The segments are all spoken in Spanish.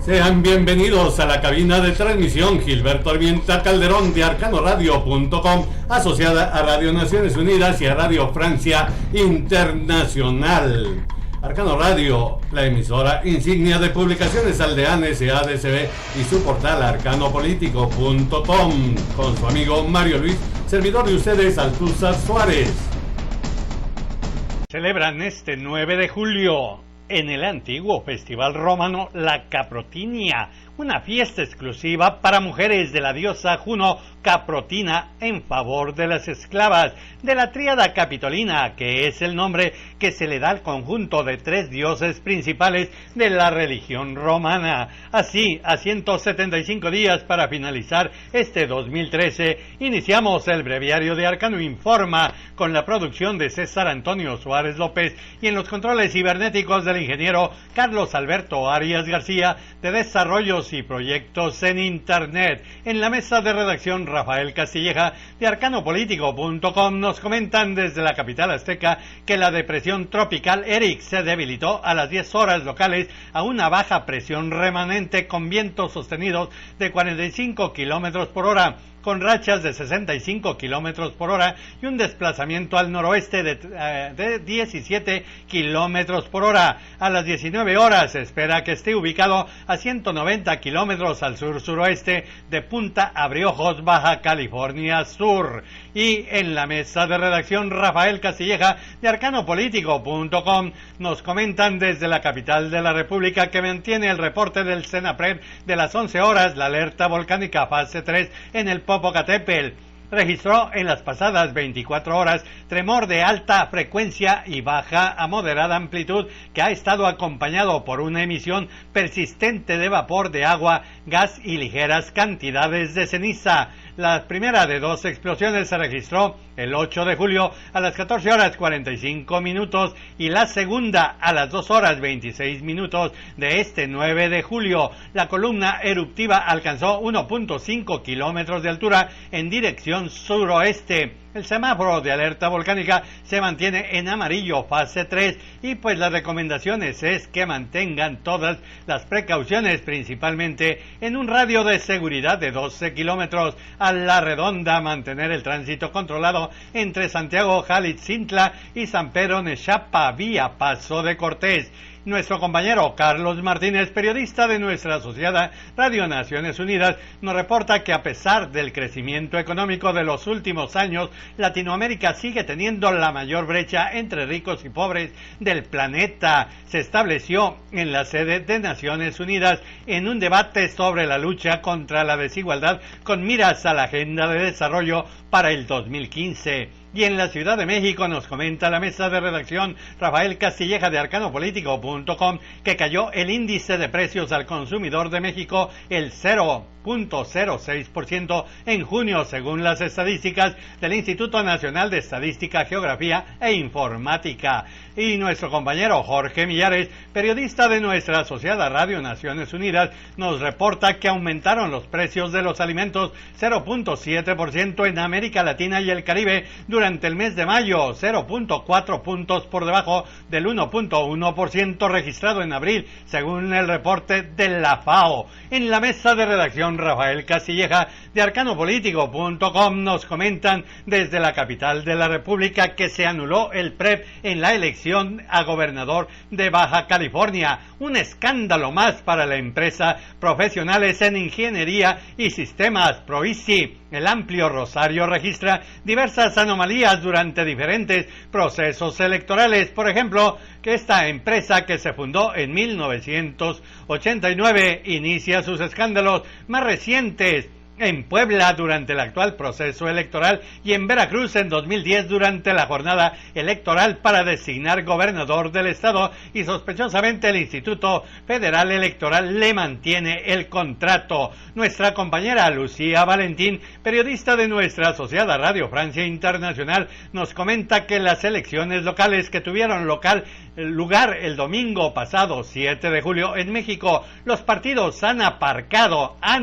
Sean bienvenidos a la cabina de transmisión Gilberto Armienta Calderón de arcanoradio.com, asociada a Radio Naciones Unidas y a Radio Francia Internacional. Arcano Radio, la emisora insignia de Publicaciones Aldeanas SADCB y su portal arcanopolitico.com, con su amigo Mario Luis, servidor de ustedes, Altúzar Suárez. Celebran este 9 de julio en el antiguo festival romano la Caprotinia, una fiesta exclusiva para mujeres de la diosa Juno Caprotina en favor de las esclavas, de la tríada capitolina, que es el nombre que se le da al conjunto de tres dioses principales de la religión romana. Así, a 175 días para finalizar este 2013, iniciamos el breviario de Arcano Informa con la producción de César Antonio Suárez López y en los controles cibernéticos del ingeniero Carlos Alberto Arias García, de desarrollos y proyectos en Internet. En la mesa de redacción, Rafael Castilleja de arcanopolitico.com nos comentan desde la capital azteca que la depresión tropical Eric se debilitó a las 10 horas locales a una baja presión remanente con vientos sostenidos de 45 kilómetros por hora, con rachas de 65 kilómetros por hora y un desplazamiento al noroeste de 17 kilómetros por hora. A las 19 horas se espera que esté ubicado a 190 kilómetros al sur-suroeste de Punta Abriojos, Baja California Sur. Y en la mesa de redacción, Rafael Castilleja de arcanopolitico.com nos comentan desde la capital de la República que mantiene el reporte del CENAPRED de las 11 horas la alerta volcánica fase 3 en el Popocatépetl. Registró en las pasadas 24 horas tremor de alta frecuencia y baja a moderada amplitud que ha estado acompañado por una emisión persistente de vapor de agua, gas y ligeras cantidades de ceniza. La primera de dos explosiones se registró el 8 de julio a las 14 horas 45 minutos y la segunda a las 2 horas 26 minutos de este 9 de julio. La columna eruptiva alcanzó 1.5 kilómetros de altura en dirección suroeste. El semáforo de alerta volcánica se mantiene en amarillo fase 3 y pues las recomendaciones es que mantengan todas las precauciones, principalmente en un radio de seguridad de 12 kilómetros a la redonda, mantener el tránsito controlado entre Santiago Jalitzintla y San Pedro Nechapa vía Paso de Cortés. Nuestro compañero Carlos Martínez, periodista de nuestra asociada Radio Naciones Unidas, nos reporta que a pesar del crecimiento económico de los últimos años, Latinoamérica sigue teniendo la mayor brecha entre ricos y pobres del planeta. Se estableció en la sede de Naciones Unidas en un debate sobre la lucha contra la desigualdad con miras a la Agenda de Desarrollo para el 2015. Y en la Ciudad de México nos comenta la mesa de redacción Rafael Castilleja de arcanopolitico.com que cayó el índice de precios al consumidor de México el 0.06% en junio, según las estadísticas del Instituto Nacional de Estadística, Geografía e Informática. Y nuestro compañero Jorge Millares, periodista de nuestra asociada Radio Naciones Unidas, nos reporta que aumentaron los precios de los alimentos 0.7% en América Latina y el Caribe durante el mes de mayo, 0.4 puntos por debajo del 1.1% registrado en abril, según el reporte de la FAO. En la mesa de redacción, Rafael Castilleja de arcanopolitico.com nos comentan desde la capital de la República que se anuló el PREP en la elección a gobernador de Baja California. Un escándalo más para la empresa Profesionales en Ingeniería y Sistemas, ProISI. El amplio rosario registra diversas anomalías durante diferentes procesos electorales. Por ejemplo, que esta empresa, que se fundó en 1989, inicia sus escándalos más recientes en Puebla durante el actual proceso electoral y en Veracruz en 2010 durante la jornada electoral para designar gobernador del estado, y sospechosamente el Instituto Federal Electoral le mantiene el contrato. Nuestra compañera Lucía Valentín, periodista de nuestra asociada Radio Francia Internacional, nos comenta que las elecciones locales que tuvieron lugar el domingo pasado 7 de julio en México, los partidos han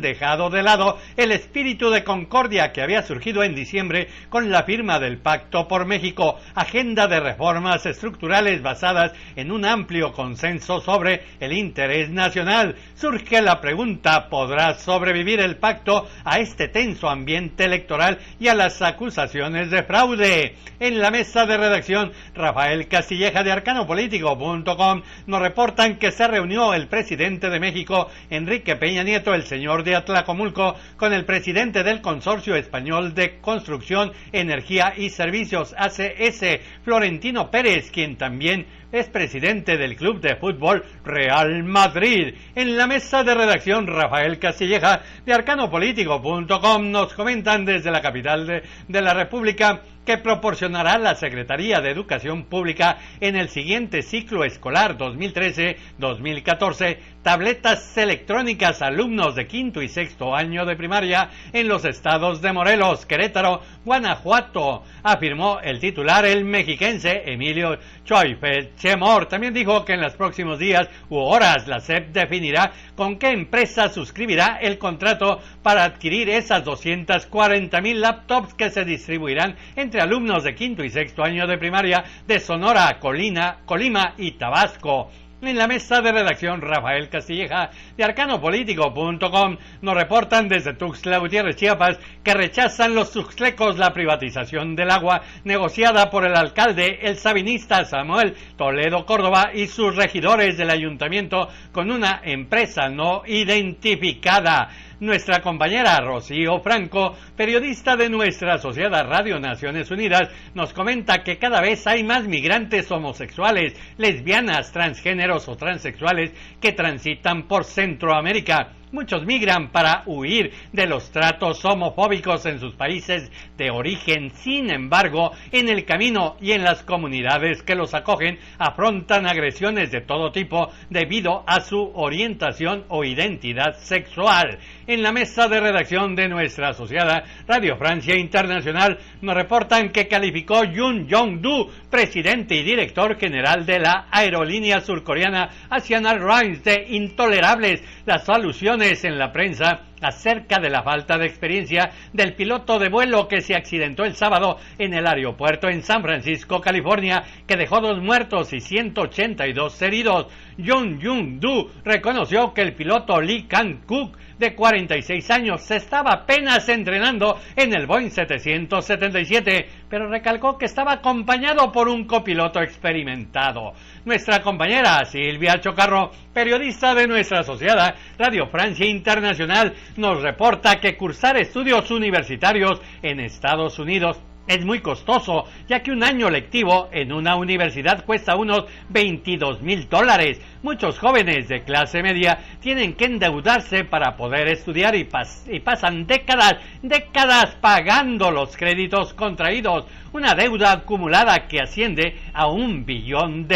dejado de lado el espíritu de concordia que había surgido en diciembre con la firma del Pacto por México, agenda de reformas estructurales basadas en un amplio consenso sobre el interés nacional. Surge la pregunta, ¿podrá sobrevivir el pacto a este tenso ambiente electoral y a las acusaciones de fraude? En la mesa de redacción, Rafael Castilleja de arcanopolitico.com nos reportan que se reunió el presidente de México, Enrique Peña Nieto, el señor de Atlacomulco, con el presidente del Consorcio Español de Construcción, Energía y Servicios, ACS, Florentino Pérez, quien también es presidente del Club de Fútbol Real Madrid. En la mesa de redacción, Rafael Castilleja de arcanopolitico.com nos comentan desde la capital de la República que proporcionará la Secretaría de Educación Pública en el siguiente ciclo escolar 2013-2014 tabletas electrónicas a alumnos de quinto y sexto año de primaria en los estados de Morelos, Querétaro, Guanajuato, afirmó el titular, el mexiquense Emilio Choifet Chemor. También dijo que en los próximos días u horas la SEP definirá con qué empresa suscribirá el contrato para adquirir esas 240,000 laptops que se distribuirán entre alumnos de quinto y sexto año de primaria de Sonora, Colima y Tabasco. En la mesa de redacción, Rafael Castilleja de arcanopolitico.com nos reportan desde Tuxtla Gutiérrez, Chiapas, que rechazan los tuxtlecos la privatización del agua negociada por el alcalde, el sabinista Samuel Toledo Córdoba, y sus regidores del ayuntamiento con una empresa no identificada. Nuestra compañera Rocío Franco, periodista de nuestra asociada Radio Naciones Unidas, nos comenta que cada vez hay más migrantes homosexuales, lesbianas, transgéneros o transexuales que transitan por Centroamérica. Muchos migran para huir de los tratos homofóbicos en sus países de origen. Sin embargo, en el camino y en las comunidades que los acogen, afrontan agresiones de todo tipo debido a su orientación o identidad sexual. En la mesa de redacción de nuestra asociada Radio Francia Internacional nos reportan que calificó Yoon Jong-do, presidente y director general de la aerolínea surcoreana Asiana Airlines, de intolerables las alusiones en la prensa acerca de la falta de experiencia del piloto de vuelo que se accidentó el sábado en el aeropuerto en San Francisco, California, que dejó 2 muertos y 182 heridos. Yoon Jong-do reconoció que el piloto Lee Kang-kook, de 46 años, se estaba apenas entrenando en el Boeing 777, pero recalcó que estaba acompañado por un copiloto experimentado. Nuestra compañera Silvia Chocarro, periodista de nuestra asociada Radio Francia Internacional, nos reporta que cursar estudios universitarios en Estados Unidos es muy costoso, ya que un año lectivo en una universidad cuesta unos $22,000. Muchos jóvenes de clase media tienen que endeudarse para poder estudiar y pasan décadas pagando los créditos contraídos, una deuda acumulada que asciende a $1 billón.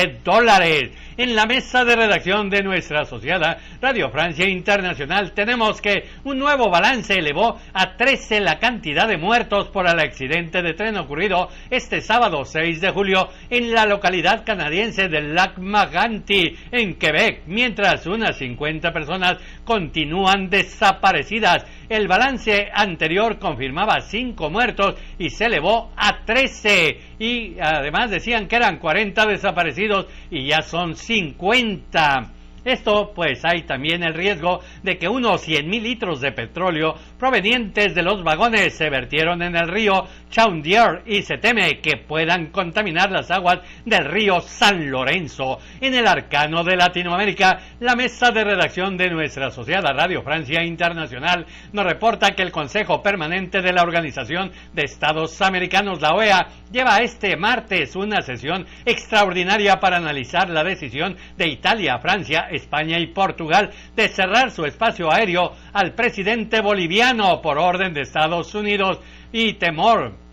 En la mesa de redacción de nuestra asociada Radio Francia Internacional tenemos que un nuevo balance elevó a 13 la cantidad de muertos por el accidente de tren ocurrido este sábado 6 de julio en la localidad canadiense de Lac-Mégantic, en Quebec, mientras unas 50 personas continúan desaparecidas. El balance anterior confirmaba 5 muertos y se elevó a 13, y además decían que eran 40 desaparecidos y ya son 50. Esto, pues hay también el riesgo de que unos 100,000 litros de petróleo provenientes de los vagones se vertieron en el río Chaudière y se teme que puedan contaminar las aguas del río San Lorenzo. En el arcano de Latinoamérica, la mesa de redacción de nuestra asociada Radio Francia Internacional nos reporta que el Consejo Permanente de la Organización de Estados Americanos, la OEA, lleva este martes una sesión extraordinaria para analizar la decisión de Italia, Francia, España y Portugal de cerrar su espacio aéreo al presidente boliviano por orden de Estados Unidos y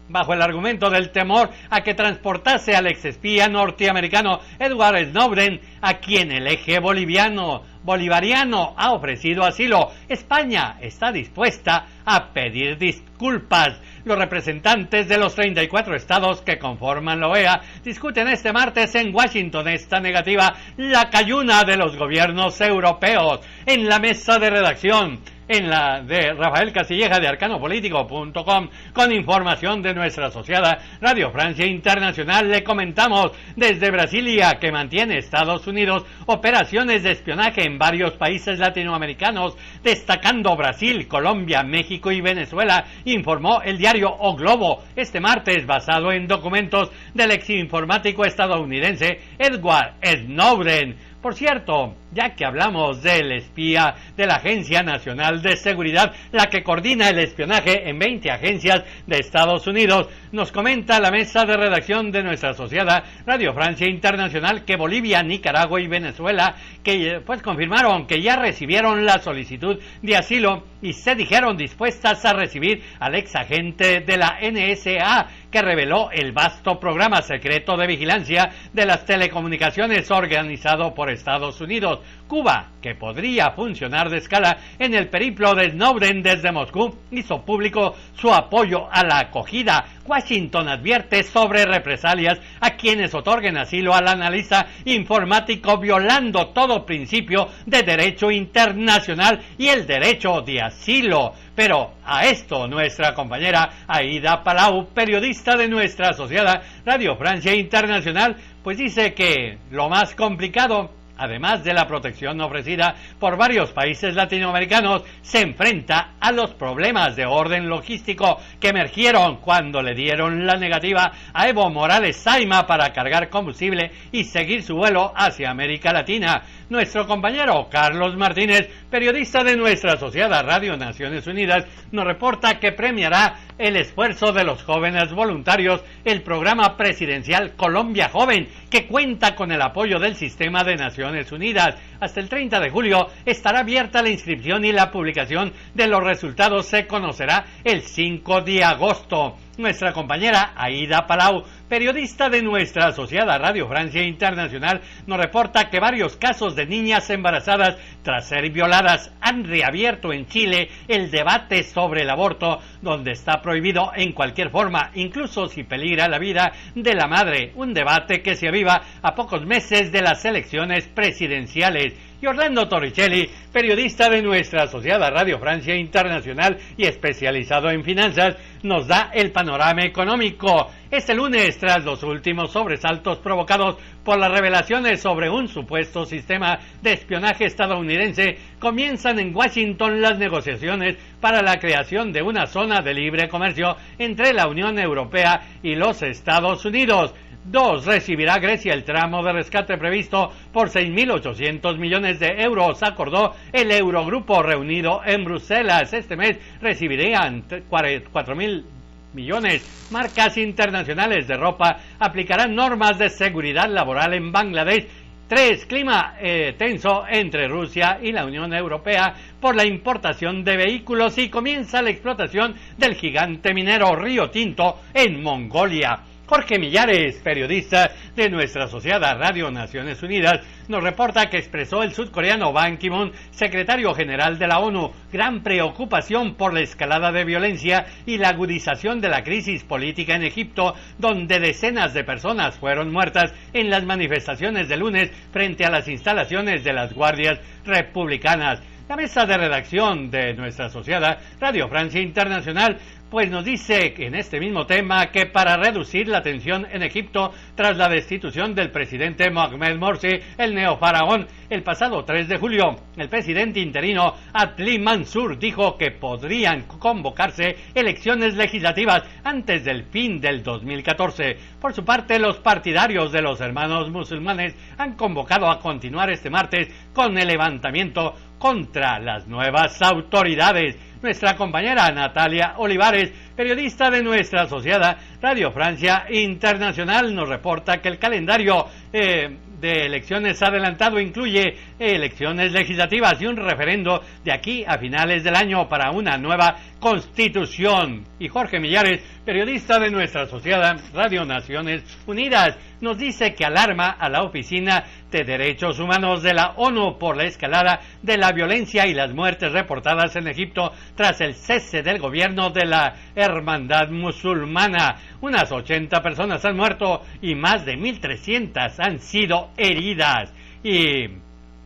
bajo el argumento del temor a que transportase al exespía norteamericano Edward Snowden, a quien el eje bolivariano ha ofrecido asilo. España está dispuesta a pedir disculpas. Los representantes de los 34 estados que conforman la OEA discuten este martes en Washington esta negativa, la cayuna de los gobiernos europeos. En la mesa de redacción, en la de Rafael Castilleja de arcanopolitico.com, con información de nuestra asociada Radio Francia Internacional. Le comentamos desde Brasilia que mantiene Estados Unidos operaciones de espionaje en varios países latinoamericanos, destacando Brasil, Colombia, México y Venezuela, informó el diario O Globo este martes, basado en documentos del exinformático estadounidense Edward Snowden. Por cierto, ya que hablamos del espía de la Agencia Nacional de Seguridad, la que coordina el espionaje en 20 agencias de Estados Unidos, nos comenta la mesa de redacción de nuestra asociada Radio Francia Internacional que Bolivia, Nicaragua y Venezuela que pues confirmaron que ya recibieron la solicitud de asilo y se dijeron dispuestas a recibir al ex agente de la NSA que reveló el vasto programa secreto de vigilancia de las telecomunicaciones organizado por Estados Unidos. Cuba, que podría funcionar de escala en el periplo de Snowden desde Moscú, hizo público su apoyo a la acogida. Washington advierte sobre represalias a quienes otorguen asilo al analista informático, violando todo principio de derecho internacional y el derecho de asilo. Pero a esto nuestra compañera Aida Palau, periodista de nuestra asociada Radio Francia Internacional, pues dice que lo más complicado, además de la protección ofrecida por varios países latinoamericanos, se enfrenta a los problemas de orden logístico que emergieron cuando le dieron la negativa a Evo Morales Saima para cargar combustible y seguir su vuelo hacia América Latina. Nuestro compañero Carlos Martínez, periodista de nuestra asociada Radio Naciones Unidas, nos reporta que premiará el esfuerzo de los jóvenes voluntarios el programa presidencial Colombia Joven, que cuenta con el apoyo del sistema de Naciones Unidas. Hasta el 30 de julio estará abierta la inscripción y la publicación de los resultados se conocerá el 5 de agosto. Nuestra compañera Aida Palau, periodista de nuestra asociada Radio Francia Internacional, nos reporta que varios casos de niñas embarazadas tras ser violadas han reabierto en Chile el debate sobre el aborto, donde está prohibido en cualquier forma, incluso si peligra la vida de la madre. Un debate que se aviva a pocos meses de las elecciones presidenciales. Y Orlando Torricelli, periodista de nuestra asociada Radio Francia Internacional y especializado en finanzas, nos da el panorama económico. Este lunes, tras los últimos sobresaltos provocados por las revelaciones sobre un supuesto sistema de espionaje estadounidense, comienzan en Washington las negociaciones para la creación de una zona de libre comercio entre la Unión Europea y los Estados Unidos. 2. Recibirá Grecia el tramo de rescate previsto por 6.800 millones de euros, acordó el Eurogrupo reunido en Bruselas. Este mes recibirían 4.000 millones. Marcas internacionales de ropa aplicarán normas de seguridad laboral en Bangladesh. 3. Clima tenso entre Rusia y la Unión Europea por la importación de vehículos y comienza la explotación del gigante minero Río Tinto en Mongolia. Jorge Millares, periodista de nuestra asociada Radio Naciones Unidas, nos reporta que expresó el sudcoreano Ban Ki-moon, secretario general de la ONU, gran preocupación por la escalada de violencia y la agudización de la crisis política en Egipto, donde decenas de personas fueron muertas en las manifestaciones de lunes frente a las instalaciones de las guardias republicanas. La mesa de redacción de nuestra asociada Radio Francia Internacional pues nos dice que en este mismo tema que para reducir la tensión en Egipto tras la destitución del presidente Mohamed Morsi, el neofaraón, el pasado 3 de julio, el presidente interino Adli Mansur dijo que podrían convocarse elecciones legislativas antes del fin del 2014. Por su parte, los partidarios de los hermanos musulmanes han convocado a continuar este martes con el levantamiento contra las nuevas autoridades. Nuestra compañera Natalia Olivares, periodista de nuestra asociada Radio Francia Internacional, nos reporta que el calendario de elecciones adelantado incluye elecciones legislativas y un referendo de aquí a finales del año para una nueva constitución. Y Jorge Millares, periodista de nuestra asociada Radio Naciones Unidas, nos dice que alarma a la Oficina de Derechos Humanos de la ONU por la escalada de la violencia y las muertes reportadas en Egipto tras el cese del gobierno de la Hermandad Musulmana. Unas 80 personas han muerto y más de 1.300 han sido heridas. Y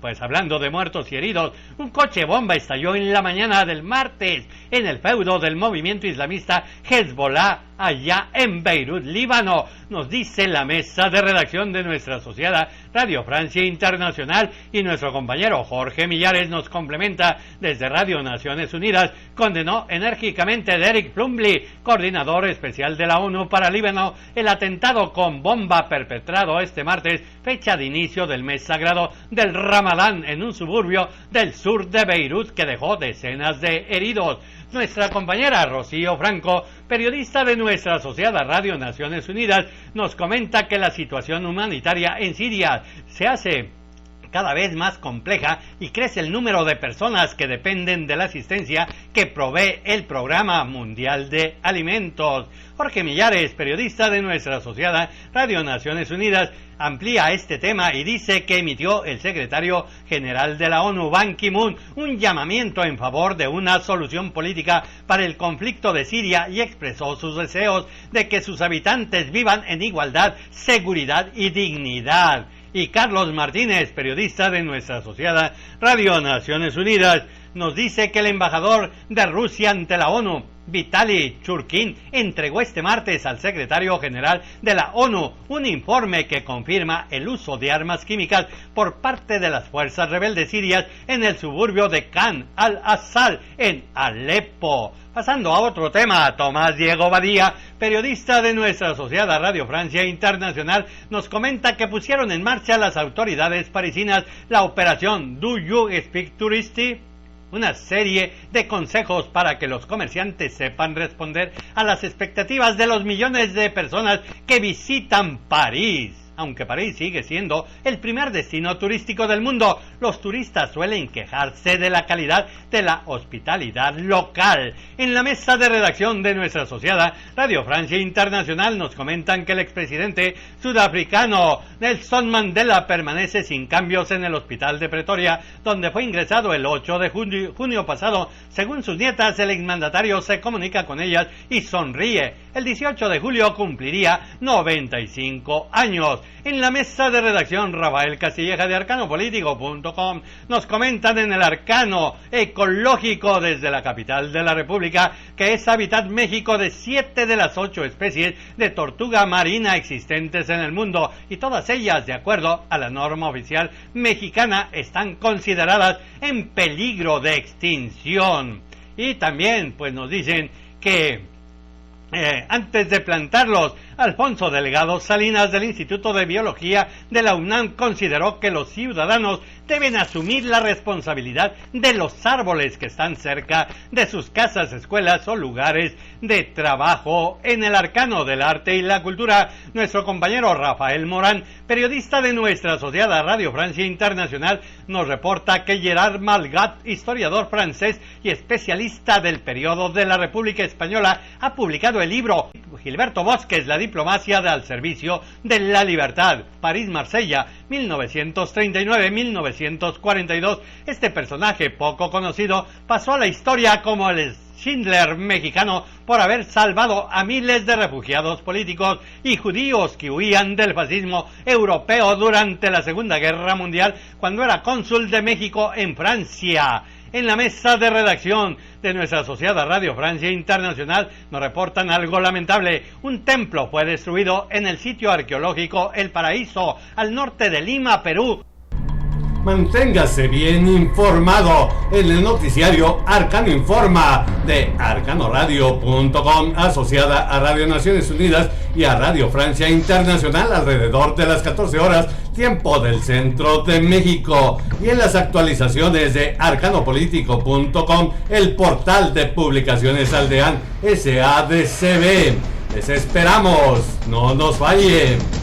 Pues hablando de muertos y heridos, un coche bomba estalló en la mañana del martes en el feudo del movimiento islamista Hezbollah allá en Beirut, Líbano. Nos dice la mesa de redacción de nuestra asociada Radio Francia Internacional, y nuestro compañero Jorge Millares nos complementa desde Radio Naciones Unidas. Condenó enérgicamente Derek Plumley, coordinador especial de la ONU para Líbano, el atentado con bomba perpetrado este martes, fecha de inicio del mes sagrado del Ramadán, en un suburbio del sur de Beirut, que dejó decenas de heridos. Nuestra compañera Rocío Franco, periodista de nuestra asociada Radio Naciones Unidas, nos comenta que la situación humanitaria en Siria se hace cada vez más compleja y crece el número de personas que dependen de la asistencia que provee el Programa Mundial de Alimentos. Jorge Millares, periodista de nuestra asociada Radio Naciones Unidas, amplía este tema y dice que emitió el secretario general de la ONU, Ban Ki-moon, un llamamiento en favor de una solución política para el conflicto de Siria, y expresó sus deseos de que sus habitantes vivan en igualdad, seguridad y dignidad. Y Carlos Martínez, periodista de nuestra asociada Radio Naciones Unidas, nos dice que el embajador de Rusia ante la ONU, Vitaly Churkin, entregó este martes al secretario general de la ONU un informe que confirma el uso de armas químicas por parte de las fuerzas rebeldes sirias en el suburbio de Khan al-Assal, en Alepo. Pasando a otro tema, Tomás Diego Badía, periodista de nuestra asociada Radio Francia Internacional, nos comenta que pusieron en marcha las autoridades parisinas la operación Do You Speak Touristy, una serie de consejos para que los comerciantes sepan responder a las expectativas de los millones de personas que visitan París. Aunque París sigue siendo el primer destino turístico del mundo, los turistas suelen quejarse de la calidad de la hospitalidad local. En la mesa de redacción de nuestra asociada Radio Francia Internacional nos comentan que el expresidente sudafricano Nelson Mandela permanece sin cambios en el hospital de Pretoria, donde fue ingresado el 8 de junio pasado. Según sus nietas, el exmandatario se comunica con ellas y sonríe. El 18 de julio cumpliría 95 años. En la mesa de redacción, Rafael Castilleja de arcanopolitico.com nos comentan en el arcano ecológico desde la capital de la República que es hábitat México de 7 de las 8 especies de tortuga marina existentes en el mundo, y todas ellas, de acuerdo a la norma oficial mexicana, están consideradas en peligro de extinción. Y también pues nos dicen que antes de plantarlos, Alfonso Delgado Salinas del Instituto de Biología de la UNAM consideró que los ciudadanos deben asumir la responsabilidad de los árboles que están cerca de sus casas, escuelas o lugares de trabajo. En el arcano del arte y la cultura, nuestro compañero Rafael Morán, periodista de nuestra asociada Radio Francia Internacional, nos reporta que Gerard Malgat, historiador francés y especialista del periodo de la República Española, ha publicado el libro Gilberto Bosques, la diplomacia al servicio de la libertad, París-Marsella, 1939-1942. Este personaje poco conocido pasó a la historia como el Schindler mexicano por haber salvado a miles de refugiados políticos y judíos que huían del fascismo europeo durante la Segunda Guerra Mundial, cuando era cónsul de México en Francia. En la mesa de redacción de nuestra asociada Radio Francia Internacional nos reportan algo lamentable. Un templo fue destruido en el sitio arqueológico El Paraíso, al norte de Lima, Perú. Manténgase bien informado en el noticiario Arcano Informa de arcanoradio.com, asociada a Radio Naciones Unidas y a Radio Francia Internacional, alrededor de las 14 horas, tiempo del centro de México, y en las actualizaciones de arcanopolitico.com, el portal de publicaciones Aldean SADCB. Les esperamos, no nos fallen.